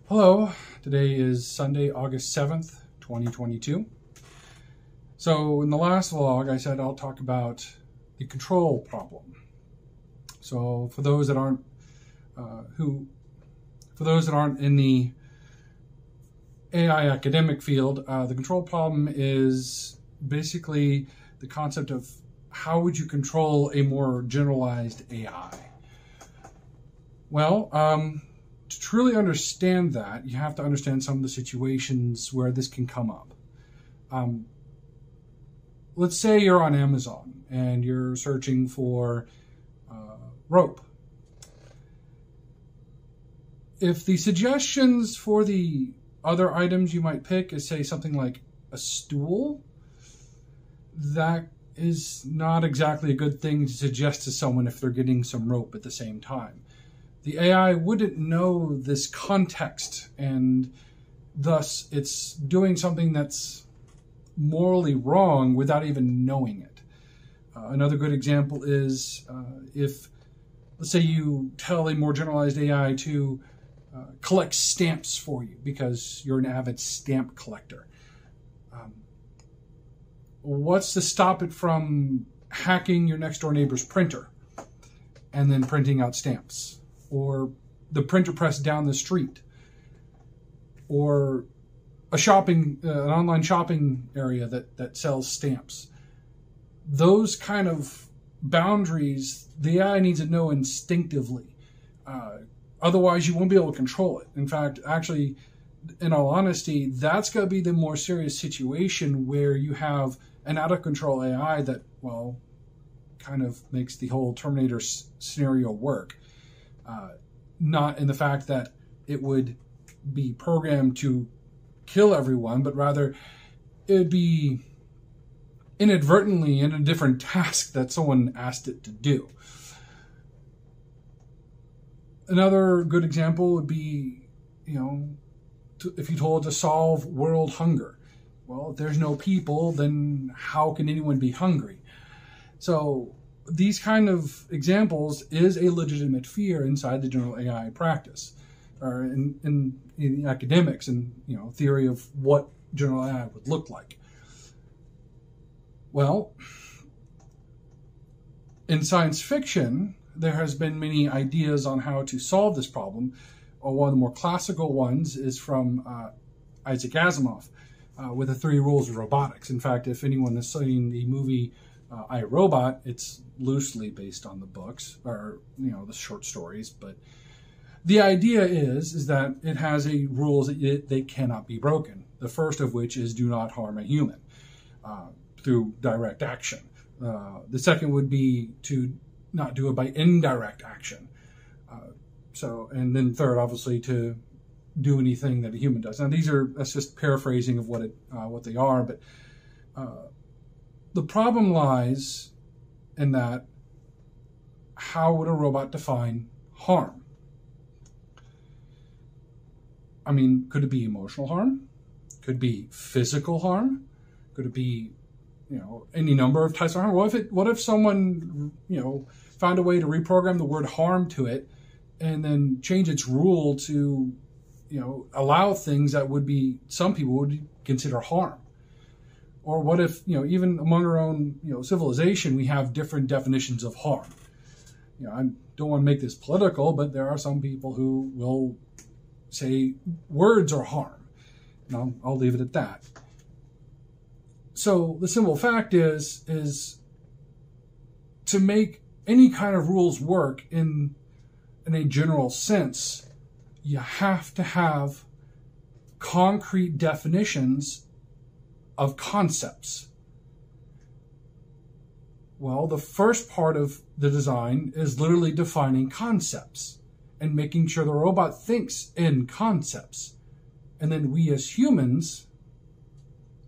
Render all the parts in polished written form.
Hello, today is Sunday, August 7th, 2022. So in the last vlog, I said I'll talk about the control problem. So for those that aren't in the AI academic field, the control problem is basically the concept of how would you control a more generalized AI? Well, to truly understand that, you have to understand some of the situations where this can come up. Let's say you're on Amazon and you're searching for rope. If the suggestions for the other items you might pick is, say, something like a stool, that is not exactly a good thing to suggest to someone if they're getting some rope at the same time. The AI wouldn't know this context, and thus it's doing something that's morally wrong without even knowing it. Another good example is if, let's say, you tell a more generalized AI to collect stamps for you because you're an avid stamp collector. What's to stop it from hacking your next door neighbor's printer and then printing out stamps? Or the printer press down the street, or an online shopping area that sells stamps. Those kind of boundaries, the AI needs to know instinctively. Otherwise, you won't be able to control it. In fact, actually, in all honesty, that's going to be the more serious situation where you have an out-of-control AI that, well, kind of makes the whole Terminator scenario work. Not in the fact that it would be programmed to kill everyone, but rather it would be inadvertently in a different task that someone asked it to do. Another good example would be, if you told it to solve world hunger. Well, if there's no people, then how can anyone be hungry? So these kind of examples is a legitimate fear inside the general AI practice, or in academics and theory of what general AI would look like. Well, in science fiction, there has been many ideas on how to solve this problem. One of the more classical ones is from Isaac Asimov with the 3 rules of robotics. In fact, if anyone has seen the movie I, Robot, it's loosely based on the books, or the short stories, but the idea is that it has rules that they cannot be broken. The first of which is do not harm a human through direct action. The second would be to not do it by indirect action. And then third, obviously, to do anything that a human does. Now that's just paraphrasing of what they are, but the problem lies in that, how would a robot define harm? I mean, could it be emotional harm? Could it be physical harm? Could it be, any number of types of harm? What if someone, found a way to reprogram the word harm to it and then change its rule to, allow things that some people would consider harm? Or what if, even among our own, civilization, we have different definitions of harm? I don't want to make this political, but there are some people who will say words are harm. I'll leave it at that. So the simple fact is to make any kind of rules work in a general sense, you have to have concrete definitions of concepts. Well, the first part of the design is literally defining concepts and making sure the robot thinks in concepts. And then we as humans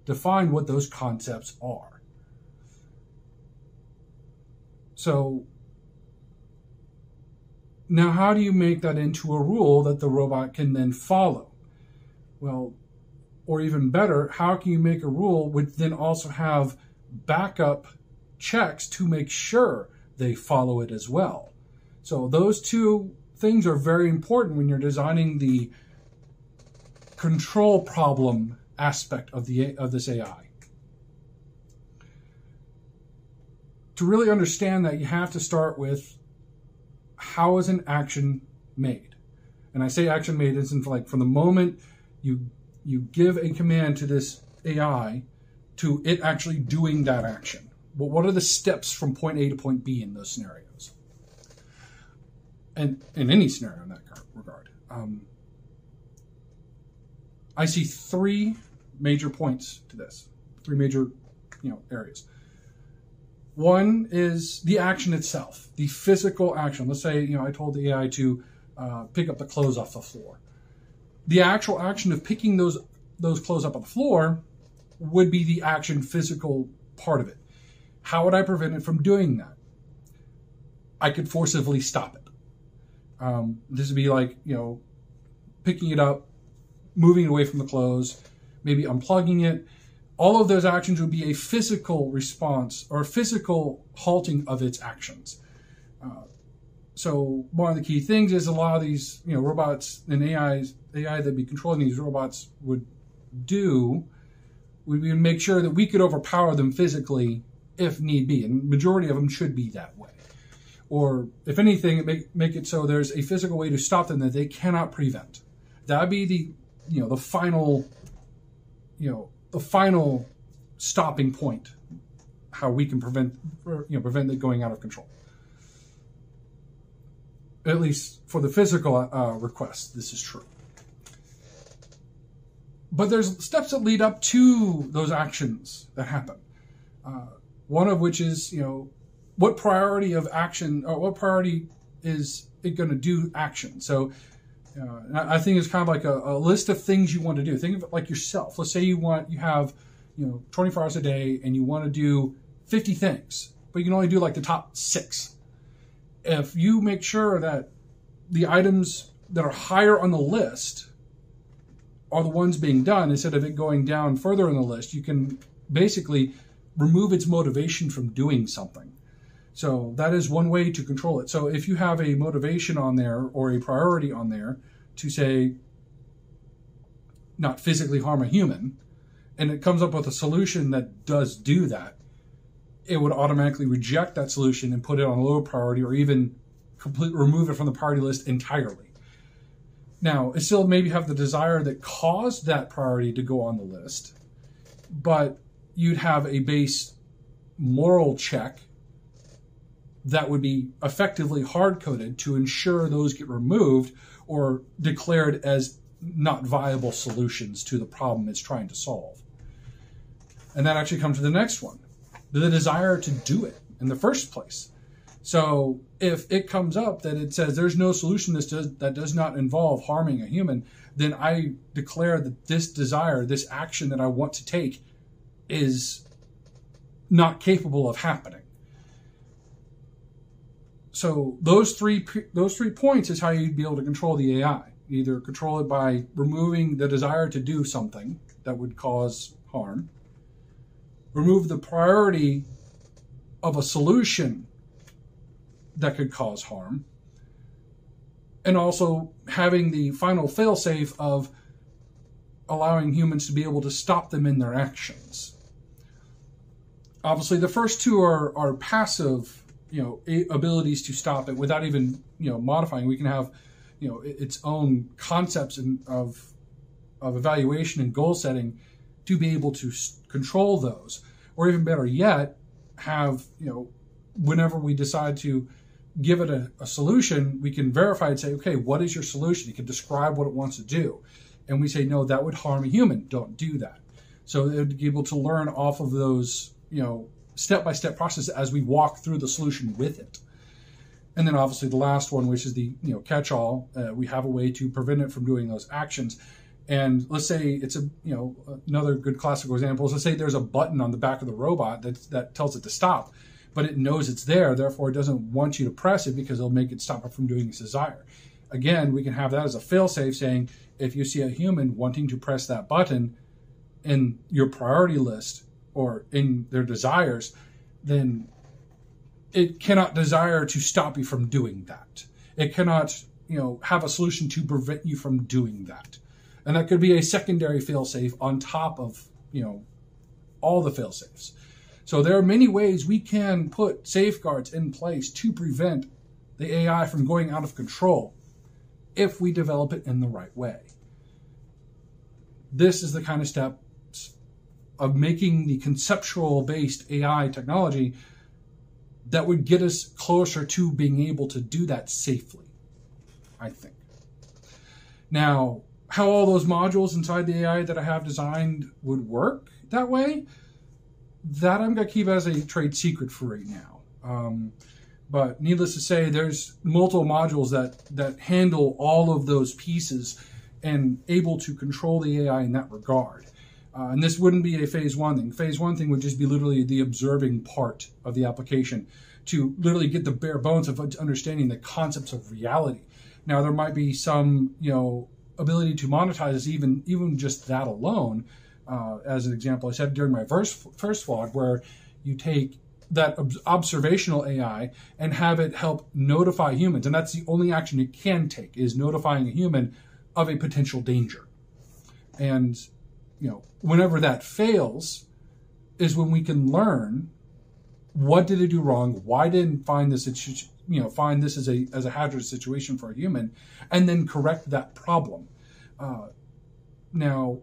define what those concepts are. So now how do you make that into a rule that the robot can then follow? Well, or even better, how can you make a rule which then also have backup checks to make sure they follow it as well? So those two things are very important when you're designing the control problem aspect of this AI. To really understand that, you have to start with, how is an action made? And I say action made isn't like from the moment you give a command to this AI to it actually doing that action. But what are the steps from point A to point B in those scenarios? And in any scenario in that regard. I see three major points to this, three major areas. One is the action itself, the physical action. Let's say, I told the AI to pick up the clothes off the floor. The actual action of picking those clothes up on the floor would be the action, physical part of it. How would I prevent it from doing that? I could forcibly stop it. This would be like, picking it up, moving it away from the clothes, maybe unplugging it. All of those actions would be a physical response or a physical halting of its actions. So one of the key things is a lot of these, robots and AI that be controlling these robots would make sure that we could overpower them physically if need be. And the majority of them should be that way. Or if anything, make it so there's a physical way to stop them that they cannot prevent. That'd be the final stopping point, how we can prevent it going out of control. At least for the physical request, this is true. But there's steps that lead up to those actions that happen. One of which is, what priority of action, or what priority is it going to do action? So I think it's kind of like a list of things you want to do. Think of it like yourself. Let's say you have 24 hours a day and you want to do 50 things, but you can only do like the top 6. If you make sure that the items that are higher on the list are the ones being done, instead of it going down further in the list, you can basically remove its motivation from doing something. So that is one way to control it. So if you have a motivation on there or a priority on there to say, not physically harm a human, and it comes up with a solution that does do that, it would automatically reject that solution and put it on a lower priority, or even completely remove it from the priority list entirely. Now, it still maybe have the desire that caused that priority to go on the list, but you'd have a base moral check that would be effectively hard-coded to ensure those get removed or declared as not viable solutions to the problem it's trying to solve. And that actually comes to the next one, the desire to do it in the first place. So if it comes up that it says there's no solution that does not involve harming a human, then I declare that this desire, this action that I want to take, is not capable of happening. So those three points is how you'd be able to control the AI. You either control it by removing the desire to do something that would cause harm, remove the priority of a solution that could cause harm, and also having the final fail-safe of allowing humans to be able to stop them in their actions. Obviously, the first two are passive, abilities to stop it without even, modifying. We can have, its own concepts of evaluation and goal setting to be able to control those, or even better yet, have, whenever we decide to give it a solution, we can verify and say, okay, what is your solution? You can describe what it wants to do. And we say, no, that would harm a human. Don't do that. So it would be able to learn off of those, step-by-step process as we walk through the solution with it. And then obviously the last one, which is the, catch-all, we have a way to prevent it from doing those actions. And let's say it's another good classical example is, let's say there's a button on the back of the robot that tells it to stop, but it knows it's there, therefore it doesn't want you to press it because it'll make it stop it from doing its desire. Again, we can have that as a fail-safe, saying if you see a human wanting to press that button in your priority list or in their desires, then it cannot desire to stop you from doing that. It cannot, have a solution to prevent you from doing that. And that could be a secondary failsafe on top of, all the failsafes. So there are many ways we can put safeguards in place to prevent the AI from going out of control if we develop it in the right way. This is the kind of steps of making the conceptual-based AI technology that would get us closer to being able to do that safely, I think. Now, how all those modules inside the AI that I have designed would work that way, that I'm going to keep as a trade secret for right now. But needless to say, there's multiple modules that handle all of those pieces and able to control the AI in that regard. And this wouldn't be a phase one thing. Phase one thing would just be literally the observing part of the application to literally get the bare bones of understanding the concepts of reality. Now, there might be some, ability to monetize even just that alone. As an example, I said during my first vlog, where you take that observational AI and have it help notify humans. And that's the only action it can take, is notifying a human of a potential danger. And, whenever that fails is when we can learn what did it do wrong, why didn't find this, find this as a hazardous situation for a human, and then correct that problem. Now,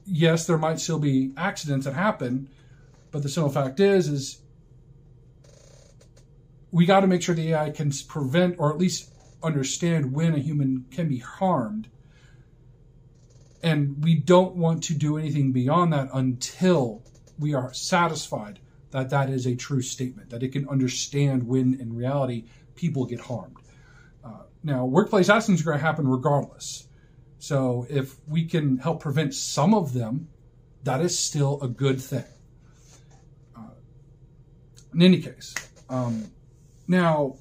yes, there might still be accidents that happen, but the simple fact is we got to make sure the AI can prevent or at least understand when a human can be harmed. And we don't want to do anything beyond that until we are satisfied that that is a true statement, that it can understand when in reality people get harmed. Now, workplace accidents are going to happen regardless. So if we can help prevent some of them, that is still a good thing. In any case, now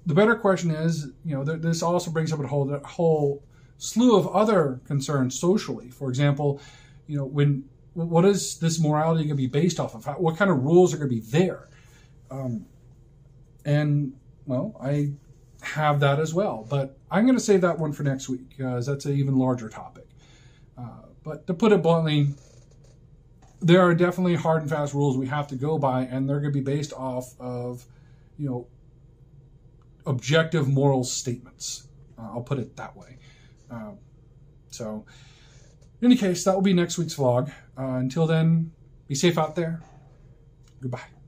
the better question is, this also brings up a whole slew of other concerns socially. For example, what is this morality going to be based off of? What kind of rules are going to be there? I have that as well, but I'm going to save that one for next week because that's an even larger topic. But to put it bluntly, there are definitely hard and fast rules we have to go by, and they're going to be based off of, objective moral statements. I'll put it that way. So, in any case, that will be next week's vlog. Until then, be safe out there. Goodbye.